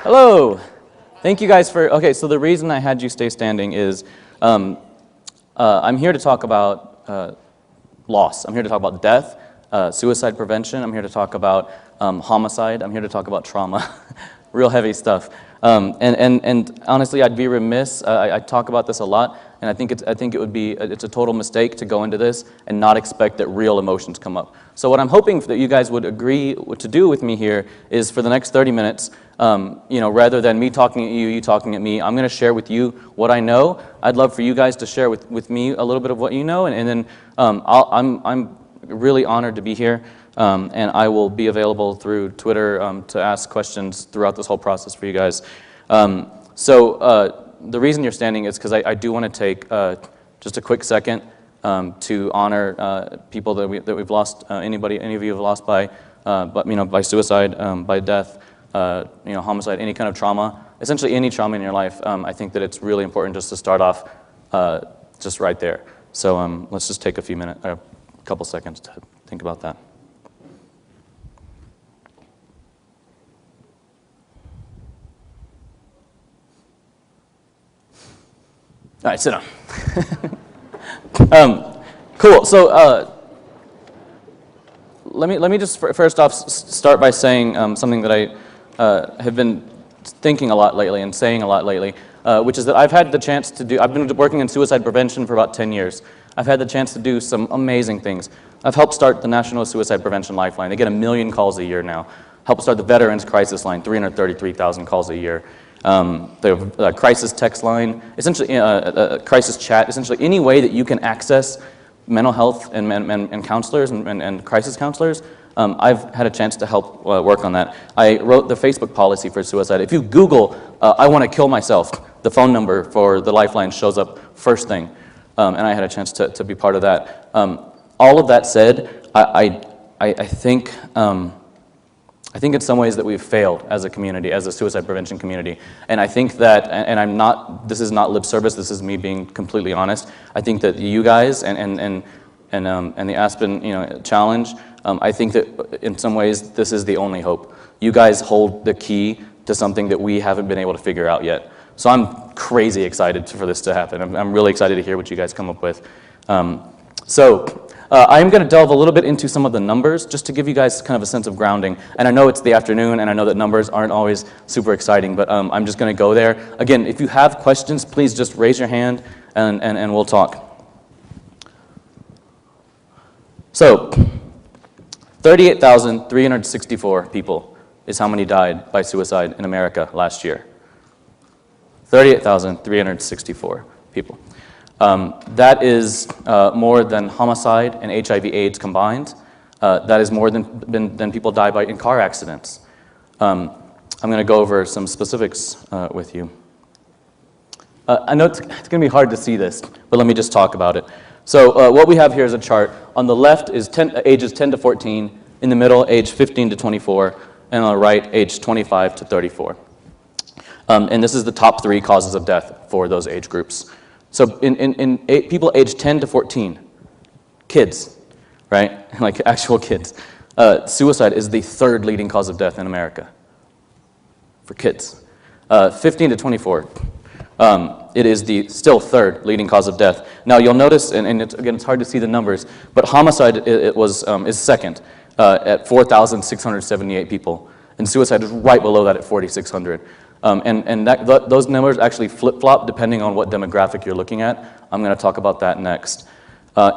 Hello. Thank you guys for, okay, so the reason I had you stay standing is I'm here to talk about loss. I'm here to talk about death, suicide prevention. I'm here to talk about homicide. I'm here to talk about trauma. Real heavy stuff. And honestly, I'd be remiss. I talk about this a lot, and I think it's a total mistake to go into this and not expect that real emotions come up. So what I'm hoping that you guys would agree to do with me here is for the next 30 minutes, rather than me talking at you, you talking at me, I'm going to share with you what I know. I'd love for you guys to share with me a little bit of what you know, and then I'm really honored to be here. And I will be available through Twitter to ask questions throughout this whole process for you guys. The reason you're standing is because I do want to take just a quick second to honor people that we've lost. Any of you have lost by suicide, by death, homicide, any kind of trauma, essentially any trauma in your life. I think that it's really important just to start off just right there. So let's just take a couple seconds to think about that. All right, sit down. Cool. So let me just first off start by saying something that I have been thinking a lot lately and saying a lot lately, which is that I've had the chance to do. I've been working in suicide prevention for about 10 years. I've had the chance to do some amazing things. I've helped start the National Suicide Prevention Lifeline. They get 1 million calls a year now. Helped start the Veterans Crisis Line, 333,000 calls a year. The crisis text line, essentially crisis chat, essentially any way that you can access mental health and counselors and crisis counselors. I've had a chance to help work on that. I wrote the Facebook policy for suicide. If you Google, I want to kill myself, the phone number for the Lifeline shows up first thing. And I had a chance to be part of that. All of that said, I think in some ways that we've failed as a community, as a suicide prevention community. And I think that, and this is not lip service, this is me being completely honest. I think that you guys and the Aspen challenge, I think that in some ways this is the only hope. You guys hold the key to something that we haven't been able to figure out yet. So I'm crazy excited for this to happen. I'm really excited to hear what you guys come up with. I'm going to delve a little bit into some of the numbers just to give you guys kind of a sense of grounding. And I know it's the afternoon, and I know that numbers aren't always super exciting, but I'm just going to go there. Again, if you have questions, please just raise your hand and we'll talk. So, 38,364 people is how many died by suicide in America last year. 38,364 people. That is more than homicide and HIV/AIDS combined. That is more than people die in car accidents. I'm going to go over some specifics with you. I know it's going to be hard to see this, but let me just talk about it. So what we have here is a chart. On the left is ages 10 to 14, in the middle, age 15 to 24, and on the right, age 25 to 34. And this is the top 3 causes of death for those age groups. So in people aged 10 to 14, kids, right, like actual kids, suicide is the 3rd leading cause of death in America for kids. 15 to 24, it is the still 3rd leading cause of death. Now you'll notice, and it's hard to see the numbers, but homicide is 2nd at 4,678 people, and suicide is right below that at 4,600. Those numbers actually flip-flop depending on what demographic you're looking at. I'm going to talk about that next.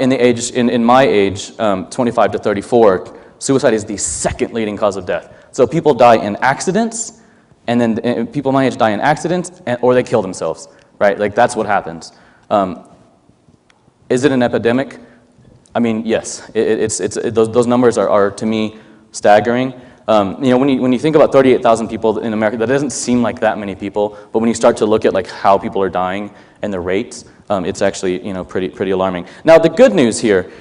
In my age, 25 to 34, suicide is the 2nd leading cause of death. So people die in accidents, and then people my age die in accidents, or they kill themselves, right? Like that's what happens. Is it an epidemic? I mean, yes. Those numbers are to me staggering. When you think about 38,000 people in America, that doesn't seem like that many people. But when you start to look at like how people are dying and the rates, it's actually pretty alarming. Now the good news here,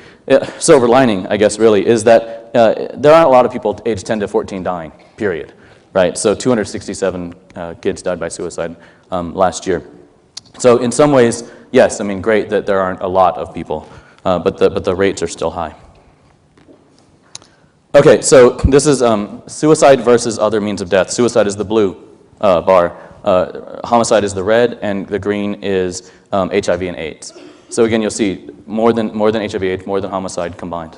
silver lining, I guess, really, is that there aren't a lot of people aged 10 to 14 dying. Period. Right. So 267 kids died by suicide last year. So in some ways, yes. I mean, great that there aren't a lot of people, but the rates are still high. Okay, so this is suicide versus other means of death. Suicide is the blue bar. Homicide is the red, and the green is HIV and AIDS. So again, you'll see more than HIV/AIDS, more than homicide combined.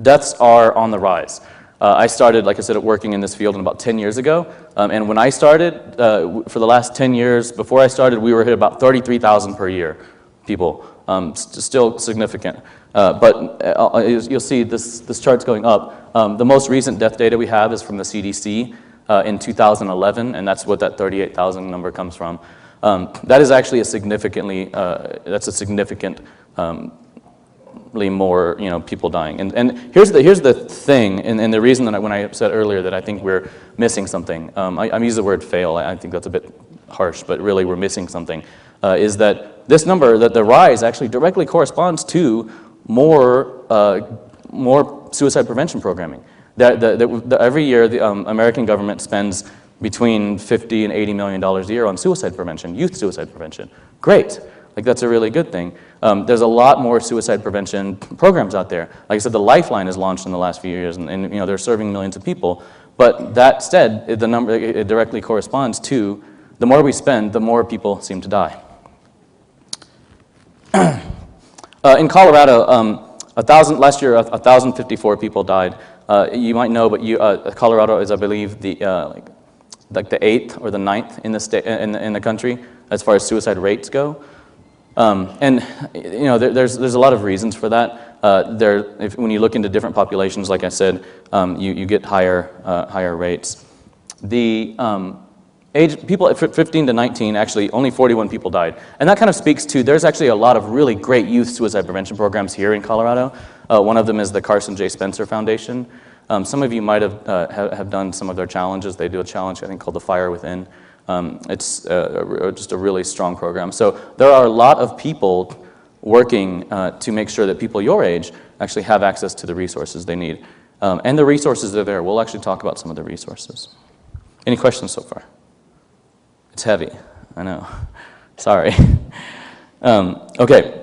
Deaths are on the rise. I started, like I said, working in this field about 10 years ago. And when I started, for the last 10 years, before I started, we were at about 33,000 per year, people. Still significant. But you'll see this chart's going up. The most recent death data we have is from the CDC in 2011, and that's what that 38,000 number comes from. That is actually a significantly, that's a significant more people dying. And here's the thing, and the reason that when I said earlier that I think we're missing something, I use the word fail, I think that's a bit harsh, but really we're missing something, is that this number, that the rise actually directly corresponds to more suicide prevention programming. Every year the American government spends between $50 and $80 million a year on suicide prevention, youth suicide prevention. Great. Like, that's a really good thing. There's a lot more suicide prevention programs out there. Like I said, the Lifeline has launched in the last few years, and they're serving millions of people. But that said, the number, it directly corresponds to the more we spend, the more people seem to die. In Colorado, last year, 1,054 people died. You might know, but Colorado is, I believe, the 8th or the 9th in the state, in the country as far as suicide rates go. And there's a lot of reasons for that. When you look into different populations, like I said, you get higher rates. The people at 15 to 19, actually, only 41 people died. And that kind of speaks to, there's actually a lot of really great youth suicide prevention programs here in Colorado. One of them is the Carson J. Spencer Foundation. Some of you might have done some of their challenges. They do a challenge, I think, called the Fire Within. It's just a really strong program. So there are a lot of people working to make sure that people your age actually have access to the resources they need. And the resources are there. We'll actually talk about some of the resources. Any questions so far? It's heavy, I know. Sorry. Okay.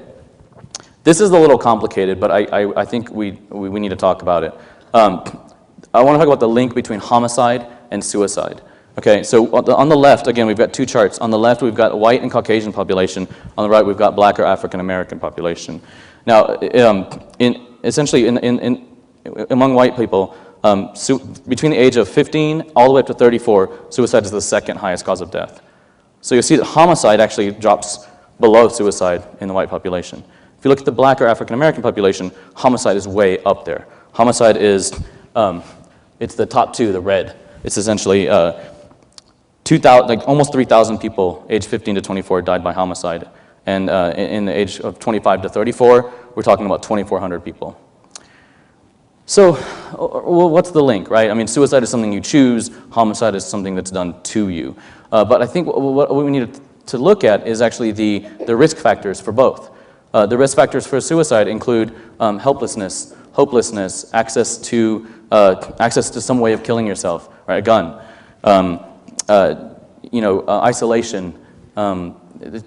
This is a little complicated, but I think we need to talk about it. I want to talk about the link between homicide and suicide. Okay, so on the left, again, we've got two charts. On the left, we've got white and Caucasian population. On the right, we've got black or African American population. Now, essentially, among white people, between the age of 15 all the way up to 34, suicide is the second highest cause of death. So you'll see that homicide actually drops below suicide in the white population. If you look at the black or African American population, homicide is way up there. Homicide is, it's the top two, the red. It's essentially almost 3,000 people aged 15 to 24 died by homicide. And in the age of 25 to 34, we're talking about 2,400 people. So what's the link, right? I mean, suicide is something you choose. Homicide is something that's done to you. But I think what we need to look at is actually the risk factors for both. The risk factors for suicide include helplessness, hopelessness, access to some way of killing yourself, right? A gun, isolation.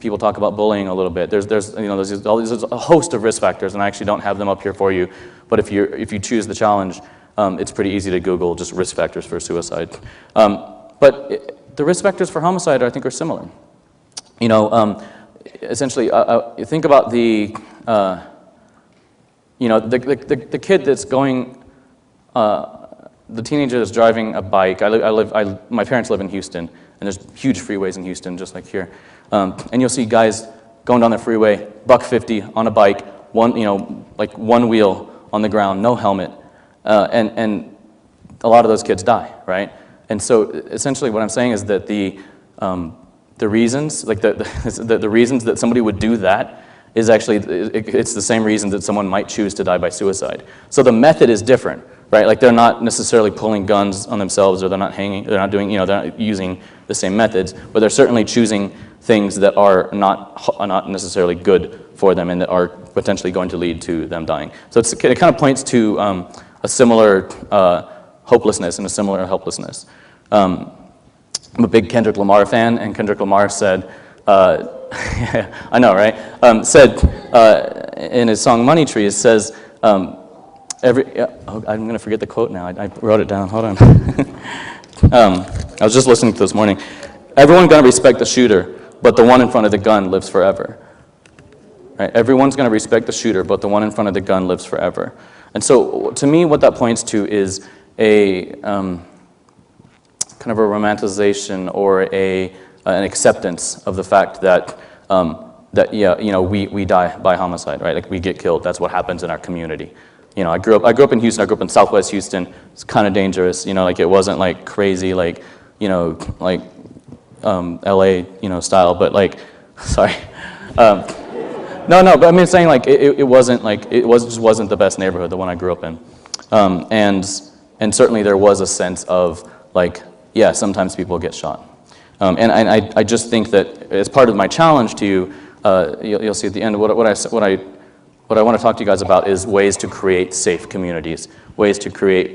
People talk about bullying a little bit. There's a host of risk factors, and I actually don't have them up here for you. But if you choose the challenge, it's pretty easy to Google just risk factors for suicide. But the risk factors for homicide, I think, are similar. Essentially, you think about the kid that's going, the teenager that's driving a bike. My parents live in Houston, and there's huge freeways in Houston, just like here. And you'll see guys going down the freeway, $150 on a bike, one wheel on the ground, no helmet, and a lot of those kids die, right? And so essentially, what I'm saying is that the reasons, the reasons that somebody would do that is actually, it's the same reason that someone might choose to die by suicide. So the method is different, right? Like, they're not necessarily pulling guns on themselves, or they're not using the same methods, but they're certainly choosing things that are not necessarily good for them and that are potentially going to lead to them dying. So it kind of points to a similar hopelessness and a similar helplessness. I'm a big Kendrick Lamar fan, and Kendrick Lamar said, I know, right? Said in his song Money Trees, says, I'm going to forget the quote now. I wrote it down. Hold on. I was just listening to this morning. Everyone's going to respect the shooter, but the one in front of the gun lives forever. Right? Everyone's going to respect the shooter, but the one in front of the gun lives forever. And so, to me, what that points to is a kind of a romanticization or an acceptance of the fact that we die by homicide, right? Like we get killed. That's what happens in our community. I grew up in Houston. I grew up in Southwest Houston. It's kind of dangerous. Like it wasn't like crazy, like LA, style. But like, sorry. No, but I mean, saying like it just wasn't the best neighborhood, the one I grew up in, and certainly there was a sense of like, yeah, sometimes people get shot, and I just think that as part of my challenge to you, you'll see at the end what I want to talk to you guys about is ways to create safe communities, ways to create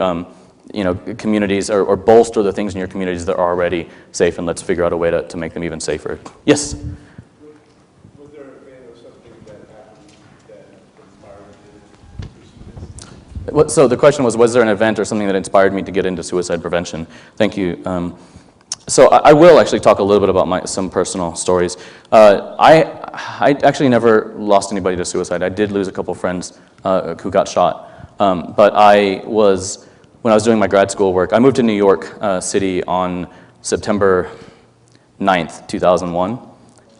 communities or bolster the things in your communities that are already safe, and let's figure out a way to make them even safer. Yes. So the question was there an event or something that inspired me to get into suicide prevention? Thank you. So I will actually talk a little bit about some personal stories. I actually never lost anybody to suicide. I did lose a couple friends who got shot. But when I was doing my grad school work, I moved to New York City on September 9th, 2001.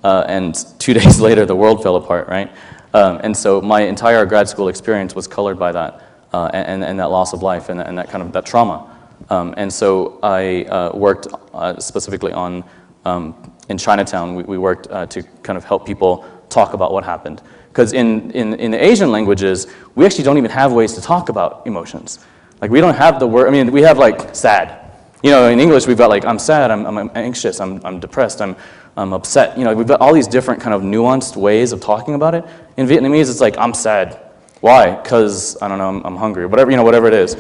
And 2 days later, the world fell apart, right? And so my entire grad school experience was colored by that. And that loss of life and that trauma. And so I worked specifically in Chinatown. We worked to kind of help people talk about what happened. Because in the Asian languages, we actually don't even have ways to talk about emotions. Like we don't have the word, we have like sad. In English we've got like I'm sad, I'm anxious, I'm depressed, I'm upset. We've got all these different kind of nuanced ways of talking about it. In Vietnamese it's like I'm sad. Why? Because, I don't know, I'm hungry, whatever it is. So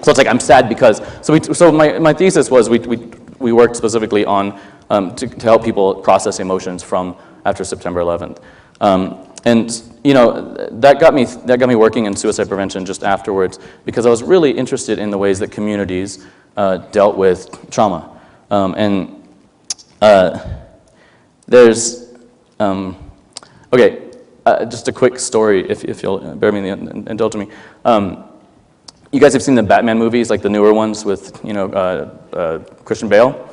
it's like, I'm sad because, so my thesis was we worked specifically on, to help people process emotions from after September 11th. And, that got me working in suicide prevention just afterwards because I was really interested in the ways that communities dealt with trauma. Okay. Just a quick story, if you'll bear me and indulge me. You guys have seen the Batman movies, like the newer ones with Christian Bale. All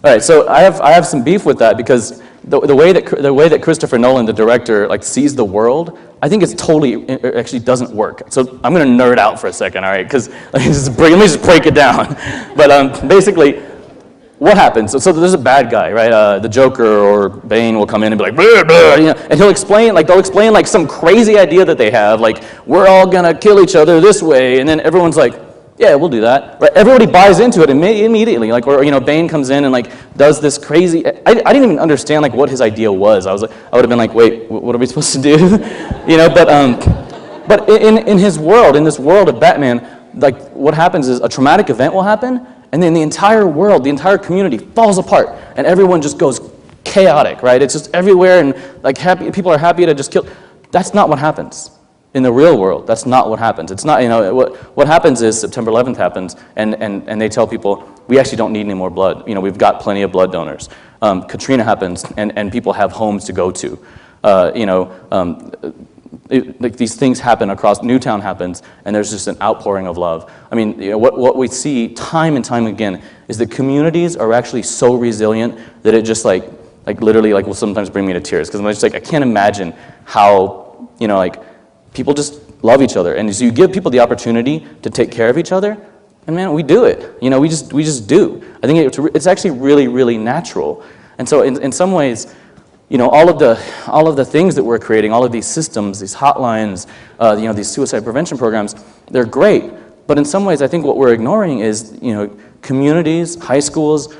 right, so I have some beef with that because the way that Christopher Nolan, the director, like sees the world, I think it actually doesn't work. So I'm going to nerd out for a second, all right? Because let me just break it down. But basically, what happens? So there's a bad guy, right? The Joker or Bane will come in and be like, blah, blah, and they'll explain like some crazy idea that they have, like we're all gonna kill each other this way, and then everyone's like, yeah, we'll do that. Right? Everybody buys into it immediately, like or Bane comes in and like does this crazy. I didn't even understand like what his idea was. I would have been like, wait, what are we supposed to do? But in his world, in this world of Batman, like what happens is a traumatic event will happen. And then the entire world, the entire community falls apart, and everyone just goes chaotic, right? It's just everywhere, and like people are happy to just kill. That's not what happens in the real world. That's not what happens. It's not, what happens is September 11th happens, and they tell people, we actually don't need any more blood. We've got plenty of blood donors. Katrina happens, and people have homes to go to. Like these things happen across, Newtown happens, and there's just an outpouring of love. What we see time and time again is that communities are actually so resilient that it just like literally like will sometimes bring me to tears because I'm just like, I can't imagine how, people just love each other. And so you give people the opportunity to take care of each other, and man, we do it. We just do. I think it's actually really, really natural. And so in some ways, all of the things that we're creating, all of these systems, these hotlines, these suicide prevention programs, they're great. But in some ways, I think what we're ignoring is, communities, high schools,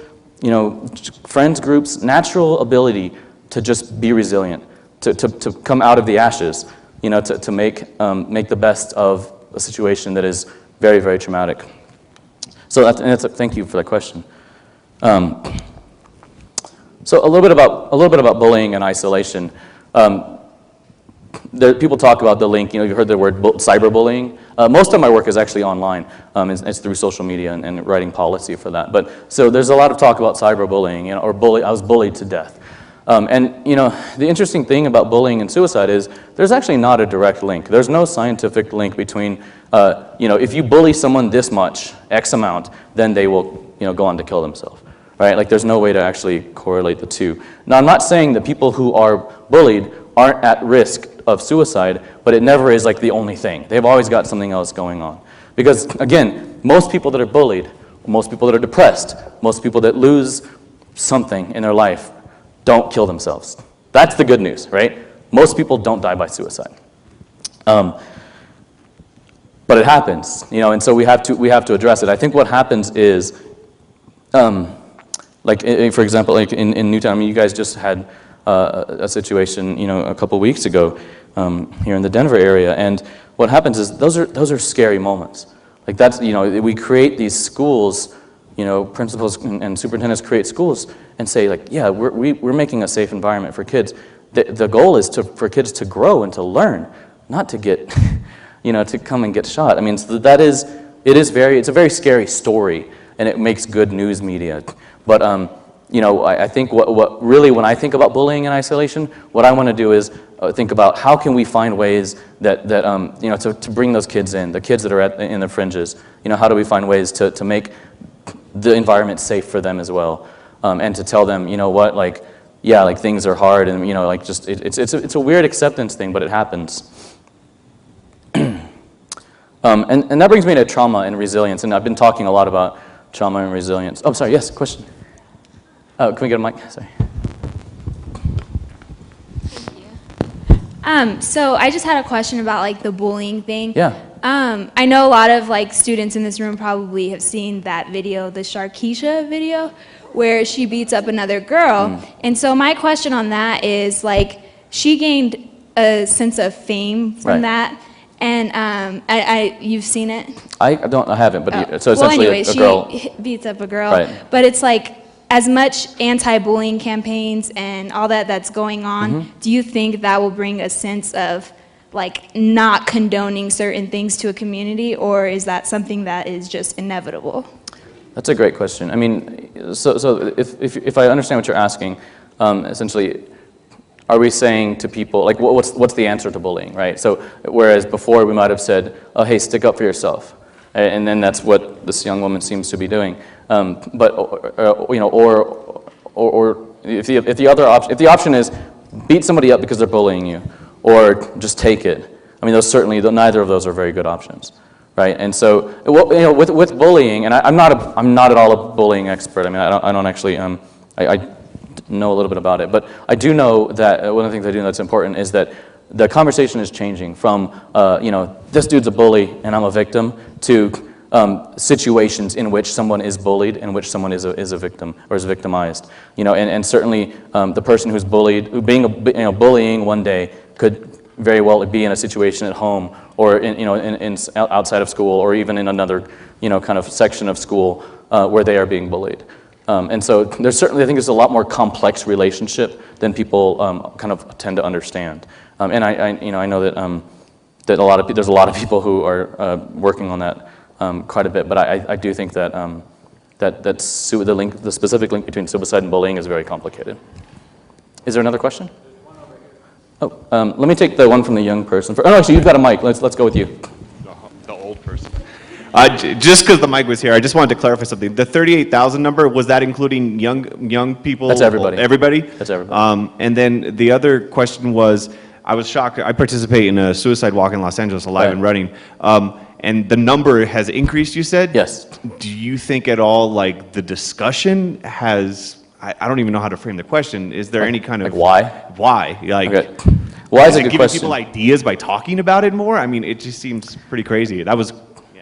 friends groups, natural ability to just be resilient, to come out of the ashes, to make the best of a situation that is very, very traumatic. So thank you for that question. So a little bit about bullying and isolation. people talk about the link, you heard the word cyberbullying. Most of my work is actually online. It's through social media and writing policy for that. But so there's a lot of talk about cyberbullying, or I was bullied to death. And the interesting thing about bullying and suicide is there's actually not a direct link. There's no scientific link between, if you bully someone this much, X amount, then they will, go on to kill themselves. Right? Like there's no way to actually correlate the two. Now I'm not saying that people who are bullied aren't at risk of suicide, but it never is like the only thing. They've always got something else going on. Because again, most people that are bullied, most people that are depressed, most people that lose something in their life don't kill themselves. That's the good news, right? Most people don't die by suicide. But it happens, and so we have to address it. I think what happens is, for example, like in Newtown, you guys just had a situation, a couple weeks ago here in the Denver area, and what happens is those are scary moments. Like that's, we create these schools, principals and superintendents create schools and say like, yeah, we're making a safe environment for kids. The goal is for kids to grow and to learn, not to get, to come and get shot. I mean, so it's a very scary story, and it makes good news media. But I think what really, when I think about bullying and isolation, what I want to do is think about how can we find ways that to bring those kids in, the kids that are in the fringes. How do we find ways to make the environment safe for them as well, and to tell them, things are hard, and it's a weird acceptance thing, but it happens. And that brings me to trauma and resilience, and I've been talking a lot about trauma and resilience. Oh, sorry, yes, question. Oh, can we get a mic? Sorry. Thank you. So I just had a question about the bullying thing. Yeah. I know a lot of students in this room probably have seen that video, the Sharkesha video, where she beats up another girl. And so my question on that is she gained a sense of fame from that. And you've seen it? I haven't, but so essentially anyway, a girl. She beats up a girl, right. But it's as much anti-bullying campaigns and all that's going on, do you think that will bring a sense of not condoning certain things to a community, or is that something that is just inevitable? That's a great question. I mean, so if I understand what you're asking, essentially, are we saying to people, what's the answer to bullying, right? So whereas before we might have said, oh, hey, stick up for yourself. And then that's what this young woman seems to be doing. But if the option is beat somebody up because they're bullying you, or just take it. I mean, neither of those are very good options, right? And so, with bullying, and I'm not at all a bullying expert. I mean, I don't actually I know a little bit about it, but I do know that one of the things I do know that's important is that the conversation is changing from this dude's a bully and I'm a victim to situations in which someone is bullied, in which someone is a victim or is victimized. And certainly the person who's bullied, bullying one day could very well be in a situation at home or in outside of school or even in another kind of section of school where they are being bullied. And so there's certainly, I think it's a lot more complex relationship than people kind of tend to understand. And I know that there's a lot of people who are working on that quite a bit, but I do think that the specific link between suicide and bullying is very complicated. Is there another question? Oh, let me take the one from the young person. Oh, actually, you've got a mic. Let's go with you. The old person. Just because the mic was here, I just wanted to clarify something. The 38,000 number, was that including young people? That's everybody. Everybody? That's everybody. And then the other question was, I was shocked. I participate in a suicide walk in Los Angeles, alive and running. And the number has increased, you said? Yes. Do you think at all, the discussion has, I don't even know how to frame the question. Is there any kind of... why? Why? Okay. Why is a good giving question. people ideas by talking about it more? I mean, it just seems pretty crazy. That was...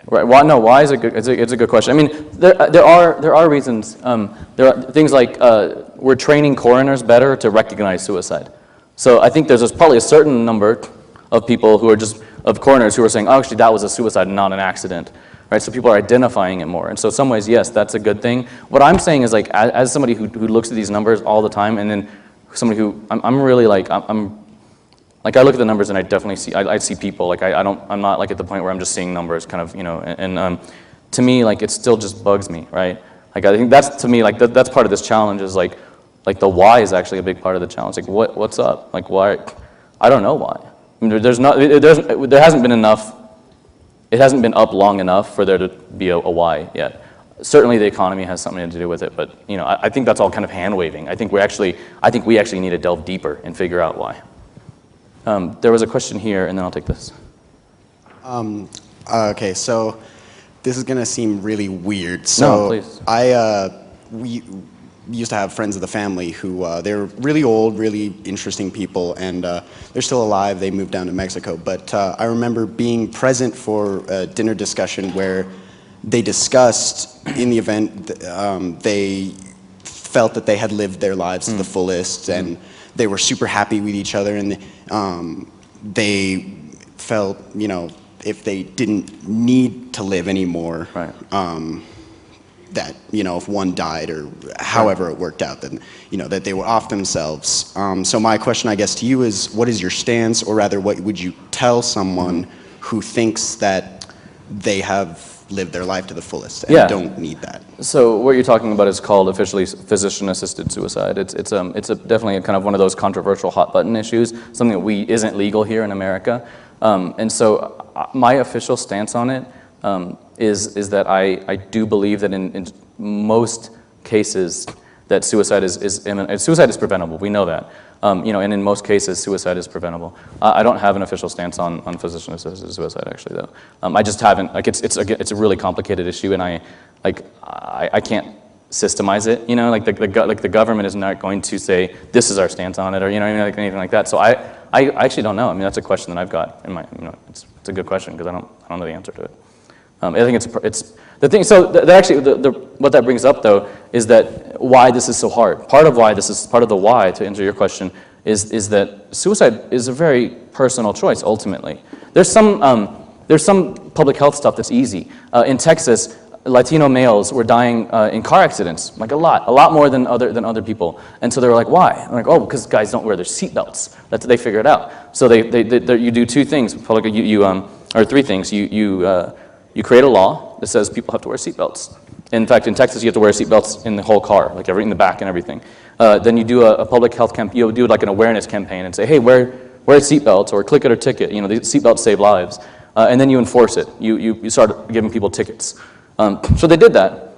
Right. Why is it good? It's a good question. I mean, there are reasons. There are things like we're training coroners better to recognize suicide. So I think there's probably a certain number of people who are of coroners who are saying, oh, actually, that was a suicide and not an accident. Right? So people are identifying it more. And so in some ways, yes, that's a good thing. What I'm saying is as somebody who looks at these numbers all the time, and then somebody who I'm really like I look at the numbers and I definitely see, I see people, like I'm not like at the point where I'm just seeing numbers kind of, you know, and to me, like it still just bugs me, right? Like I think that's, to me, like that's part of this challenge is like the why is actually a big part of the challenge. Like what's up? Like why? I don't know why. I mean, there hasn't been enough, it hasn't been up long enough for there to be a why yet. Certainly the economy has something to do with it, but you know, I think that's all kind of hand waving. I think we actually need to delve deeper and figure out why. There was a question here, and then I'll take this. Okay, so this is gonna seem really weird. So No, please. We used to have friends of the family who they're really old, really interesting people, and they're still alive. They moved down to Mexico, but I remember being present for a dinner discussion where they discussed in the event they felt that they had lived their lives to the fullest, and they were super happy with each other, and they felt, you know, if they didn't need to live anymore, Right. that, you know, if one died or however it worked out, then, you know, that they were off themselves. So my question, I guess, to you is, what is your stance, or rather, what would you tell someone who thinks that they have lived their life to the fullest and don't need that? So what you're talking about is called officially physician-assisted suicide. It's definitely kind of one of those controversial hot-button issues, something that isn't legal here in America. And so my official stance on it is that I do believe that in most cases that suicide is imminent. Suicide is preventable. We know that. You know, and in most cases, suicide is preventable. I don't have an official stance on physician-assisted suicide, actually, though. I just haven't. Like, it's a really complicated issue, and I can't systemize it. You know, like the government is not going to say this is our stance on it, or you know, like anything like that. So I actually don't know. I mean, that's a question that I've got in my. You know, it's a good question because I don't know the answer to it. I think it's the thing. So what that brings up though is that why this is so hard. Part of the why, to answer your question, is that suicide is a very personal choice. Ultimately, there's some public health stuff that's easy. In Texas, Latino males were dying in car accidents, like a lot more than other people. And so they were like, why? I'm like, oh, because guys don't wear their seatbelts. They figure it out. So you do two things. Or three things. You create a law that says people have to wear seatbelts. In fact, in Texas, you have to wear seatbelts in the whole car, like in the back and everything. Then you do a public health campaign. You do like an awareness campaign and say, hey, wear seatbelts or click it or ticket. You know, the seatbelts save lives. And then you enforce it. You start giving people tickets. So they did that. A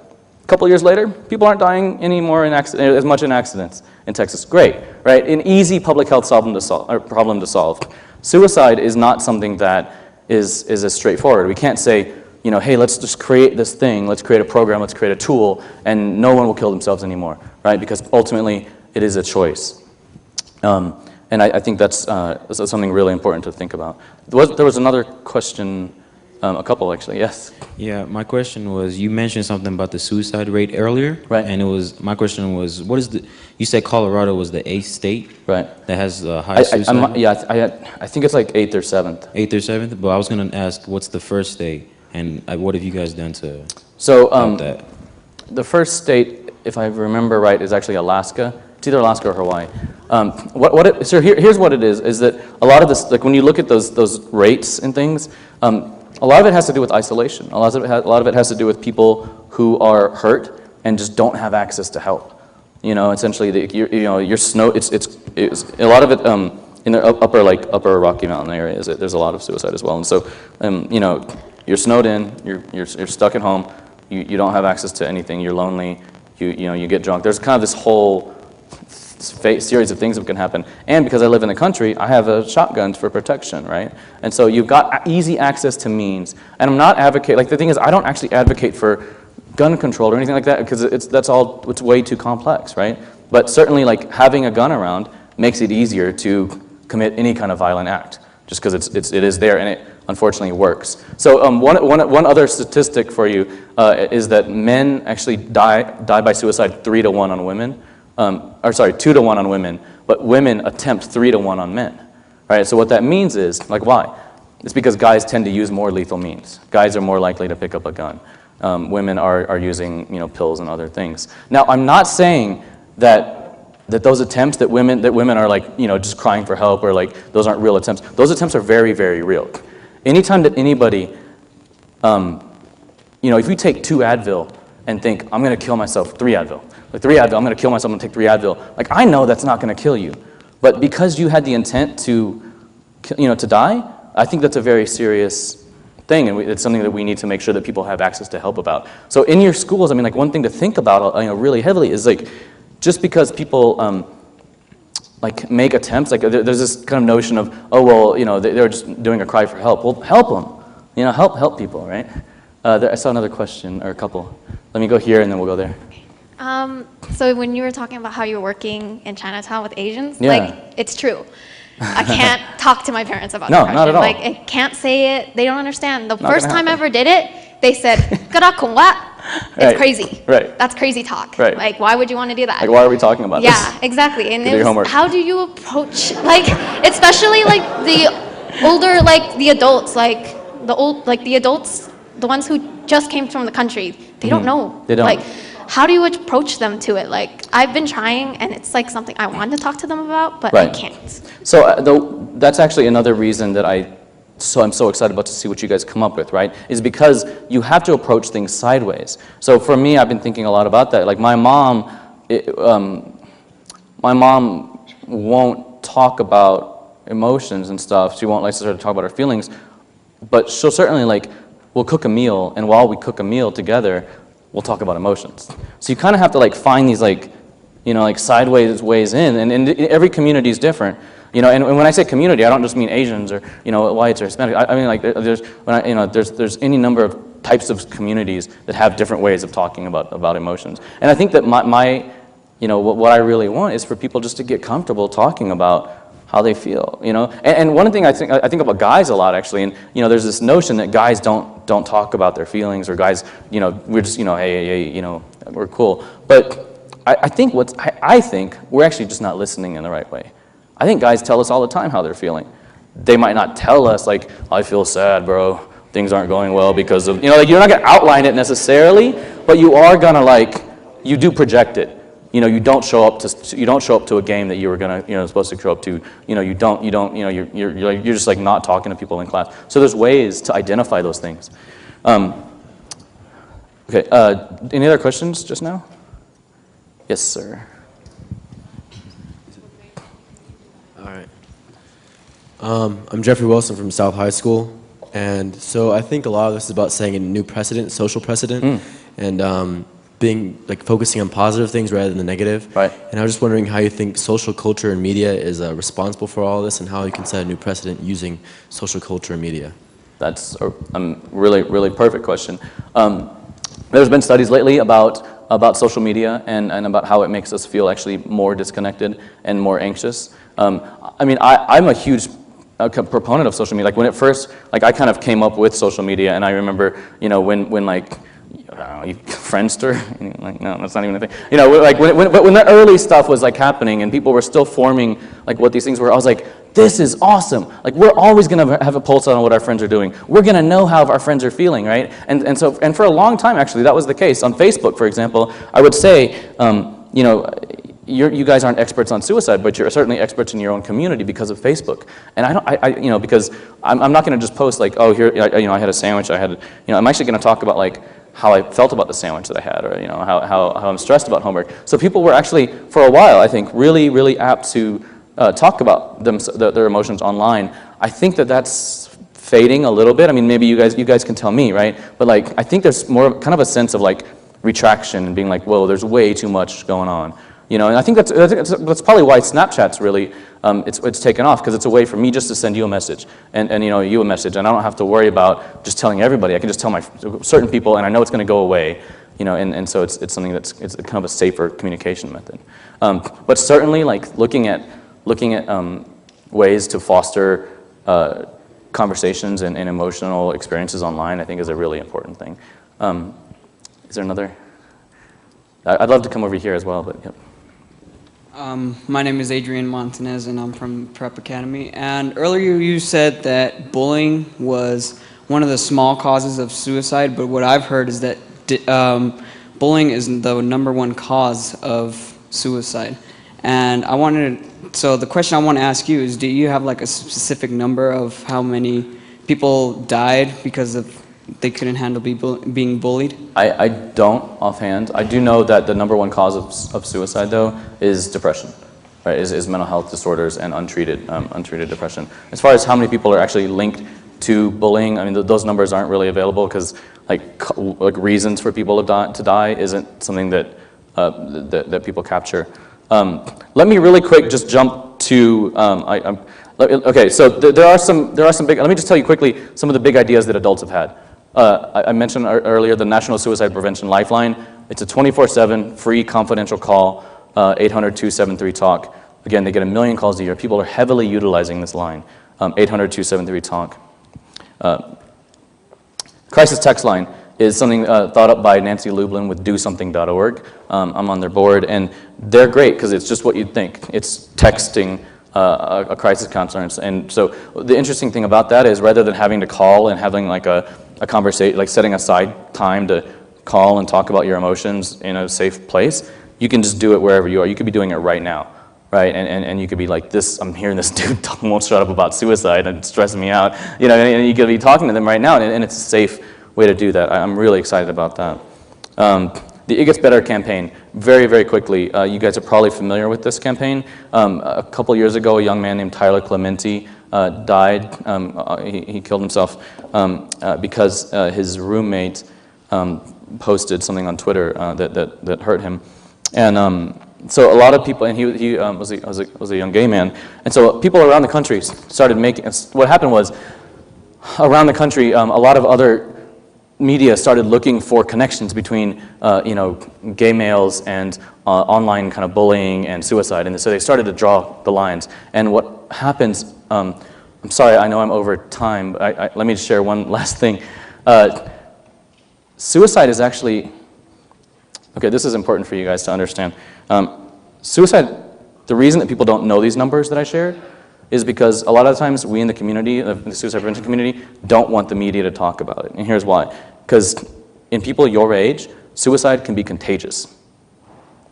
couple years later, people aren't dying anymore as much in accidents in Texas. Great, right? An easy public health problem to solve. Suicide is not something that is as straightforward. We can't say, you know, hey, let's just create this thing, let's create a program, let's create a tool, and no one will kill themselves anymore, right? Because ultimately, it is a choice. And I think that's something really important to think about. There was another question, a couple actually, yes. Yeah, my question was, you mentioned something about the suicide rate earlier. Right. And my question was, you said Colorado was the 8th state? Right. That has the highest suicide rate? I think it's like 8th or 7th. 8th or 7th? But I was going to ask, what's the first state? And what have you guys done to help that? The first state, if I remember right, is actually Alaska. It's either Alaska or Hawaii. So here's what it is that a lot of this, like when you look at those rates and things, a lot of it has to do with isolation. A lot of it has to do with people who are hurt and just don't have access to help. You know, essentially, it's a lot of it in the upper Rocky Mountain areas. There's a lot of suicide as well, and so you know, you're snowed in, you're stuck at home, you don't have access to anything, you're lonely, you get drunk. There's kind of this whole series of things that can happen. And because I live in the country, I have a shotgun for protection, right? And so you've got easy access to means. And I'm not like the thing is, I don't actually advocate for gun control or anything like that because it's way too complex, right? But certainly like having a gun around makes it easier to commit any kind of violent act just because it is there and it unfortunately works. So one other statistic for you is that men actually die by suicide 3 to 1 on women. 2 to 1 on women, but women attempt 3 to 1 on men, right? So what that means is, like, why? It's because guys tend to use more lethal means. Guys are more likely to pick up a gun. Women are using, pills and other things. Now, I'm not saying that that those attempts that women are like, you know, just crying for help, or like those aren't real attempts. Those attempts are very, very real. Anytime that anybody, you know, if you take 2 Advil and think, I'm going to kill myself, 3 Advil, like 3 Advil, I'm going to kill myself and take 3 Advil. Like, I know that's not going to kill you, but because you had the intent to, you know, to die, I think that's a very serious thing, and it's something that we need to make sure that people have access to help about. So in your schools, I mean, like, one thing to think about, you know, really heavily is like, just because people like make attempts, like there's this kind of notion of, oh well, you know, they're just doing a cry for help. Well, help them, you know, help people, right? I saw another question or a couple. Let me go here and then we'll go there. So when you were talking about how you were working in Chinatown with Asians, Yeah. like, it's true. I can't talk to my parents about No, depression. not at all. Like, I can't say it. They don't understand. The Not first gonna time I happen. ever did it, they said, It's Right. crazy. Right. That's crazy talk. Right. Like, why would you want to do that? Like, why are we talking about this? Yeah, exactly. And Do it your was, homework. how do you approach, like, especially like the older, like the adults, like the adults, the ones who just came from the country, they don't know. They don't. Like, how do you approach them to it? Like, I've been trying, and it's like something I want to talk to them about, but I Right. can't. So that's actually another reason that I'm so excited about to see what you guys come up with, right? Is because you have to approach things sideways. So for me, I've been thinking a lot about that. Like my mom won't talk about emotions and stuff. She won't like to sort of talk about her feelings, but she'll certainly like, we'll cook a meal, and while we cook a meal together, we'll talk about emotions. So you kind of have to like find these like, you know, like sideways ways in, and every community is different. You know, and when I say community, I don't just mean Asians or, you know, whites or Hispanic. I mean, like, there's any number of types of communities that have different ways of talking about emotions. And I think that my you know, what I really want is for people just to get comfortable talking about how they feel, you know. And one thing I think about guys a lot, actually, and, you know, there's this notion that guys don't talk about their feelings, or guys, you know, we're just, you know, hey, you know, we're cool. But I think we're actually just not listening in the right way. I think guys tell us all the time how they're feeling. They might not tell us, like, I feel sad, bro. Things aren't going well because of, you know, like, you're not going to outline it necessarily, but you are going to, like, you do project it. You know, you don't show up to a game that you were gonna, you know, supposed to show up to. You know, you don't, you know, you're just like not talking to people in class. So there's ways to identify those things. Okay. Any other questions just now? Yes, sir. All right. I'm Jeffrey Wilson from South High School, and so I think a lot of this is about setting a new precedent, social precedent, and being like focusing on positive things rather than the negative. Right. And I was just wondering how you think social culture and media is responsible for all this, and how you can set a new precedent using social culture and media. That's a really perfect question. There's been studies lately about social media and about how it makes us feel actually more disconnected and more anxious. I mean, I'm a huge proponent of social media. Like when it first, like I kind of came up with social media, and I remember, you know, when like, Friendster, like, no, that's not even a thing. You know, like when the early stuff was like happening and people were still forming like what these things were, I was like, this is awesome. Like, we're always gonna have a pulse on what our friends are doing. We're gonna know how our friends are feeling, right? And for a long time, actually, that was the case. On Facebook, for example, I would say, you know, you guys aren't experts on suicide, but you're certainly experts in your own community because of Facebook. And you know, because I'm not gonna just post like, oh, here, you know, I had a sandwich, you know, I'm actually gonna talk about like how I felt about the sandwich that I had, or, you know, how I'm stressed about homework. So people were actually, for a while, I think, really apt to talk about their emotions online. I think that's fading a little bit. I mean, maybe you guys can tell me, right? But like, I think there's more kind of a sense of like retraction and being like, whoa, there's way too much going on. You know, and I think that's probably why Snapchat's really, it's taken off, because it's a way for me just to send you a message, and you know, you a message, and I don't have to worry about just telling everybody. I can just tell my certain people, and I know it's going to go away, you know, and so it's something it's kind of a safer communication method. But certainly, like looking at ways to foster conversations and emotional experiences online, I think is a really important thing. Is there another? I'd love to come over here as well, but yep. My name is Adrian Montanez, and I'm from Prep Academy. And earlier you said that bullying was one of the small causes of suicide, but what I've heard is that bullying is the #1 cause of suicide. And so the question I want to ask you is, do you have like a specific number of how many people died because they couldn't handle being bullied? I don't offhand. I do know that the #1 cause of suicide, though, is depression, right? Is mental health disorders and untreated depression. As far as how many people are actually linked to bullying, I mean, those numbers aren't really available because like reasons for people to die isn't something that that people capture. Let me really quick just jump to okay. So there are some big. Let me just tell you quickly some of the big ideas that adults have had. I mentioned earlier the National Suicide Prevention Lifeline. It's a 24/7 free confidential call, 800-273-TALK. Again, they get 1 million calls a year. People are heavily utilizing this line, 800-273-TALK. Crisis text line is something thought up by Nancy Lublin with DoSomething.org. I'm on their board, and they're great because it's just what you'd think. It's texting a crisis counselor. And so the interesting thing about that is rather than having to call and having like a conversation, like setting aside time to call and talk about your emotions in a safe place, you can just do it wherever you are. You could be doing it right now, right? And you could be like, I'm hearing this dude won't shut up about suicide and it's stressing me out. You know, and you could be talking to them right now, and it's a safe way to do that. I'm really excited about that. The It Gets Better campaign, very, very quickly, you guys are probably familiar with this campaign. A couple years ago, a young man named Tyler Clementi died. He killed himself because his roommate posted something on Twitter that hurt him. And so a lot of people, and he was a young gay man, and so people around the country started making, what happened was, around the country, a lot of other media started looking for connections between, gay males and online kind of bullying and suicide, and so they started to draw the lines. And what happens, I'm sorry, I know I'm over time, but let me just share one last thing. Suicide is actually, okay, this is important for you guys to understand. Suicide, the reason that people don't know these numbers that I shared is because a lot of times we in the community, the suicide prevention community, don't want the media to talk about it. And here's why. Because in people your age, suicide can be contagious.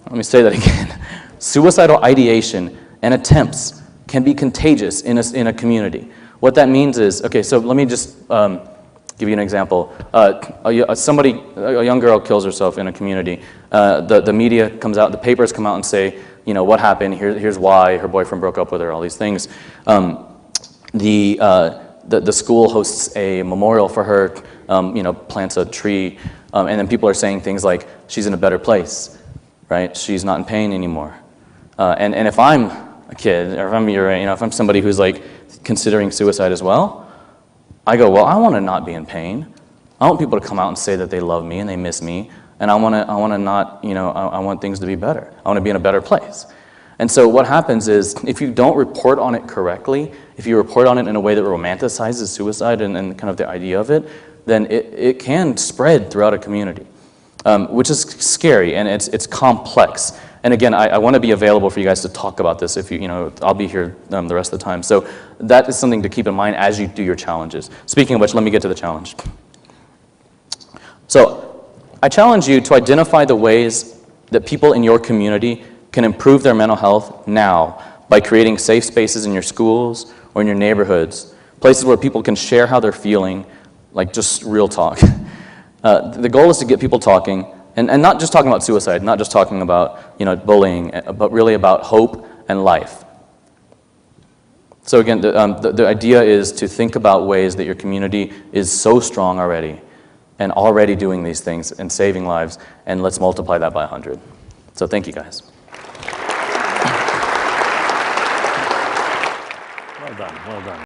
Let me say that again. Suicidal ideation and attempts can be contagious in a community. What that means is, okay, so let me just give you an example. A young girl kills herself in a community. The media comes out, the papers come out and say, what happened, here's why, her boyfriend broke up with her, all these things. The school hosts a memorial for her, plants a tree, and then people are saying things like, she's in a better place, right? She's not in pain anymore. And if I'm a kid, or if I'm somebody who's like considering suicide as well, I go, well, I want to not be in pain. I want people to come out and say that they love me and they miss me, and I want to not, I want things to be better. I want to be in a better place. And so what happens is, if you don't report on it correctly, if you report on it in a way that romanticizes suicide and kind of the idea of it, then it can spread throughout a community, which is scary, and it's complex. And again, I want to be available for you guys to talk about this. If I'll be here the rest of the time. So that is something to keep in mind as you do your challenges. Speaking of which, let me get to the challenge. So I challenge you to identify the ways that people in your community can improve their mental health now by creating safe spaces in your schools or in your neighborhoods, places where people can share how they're feeling, like just real talk. The goal is to get people talking, and not just talking about suicide, not just talking about bullying, but really about hope and life. So again, the idea is to think about ways that your community is so strong already, and already doing these things and saving lives, and let's multiply that by 100. So thank you guys. Well done, well done.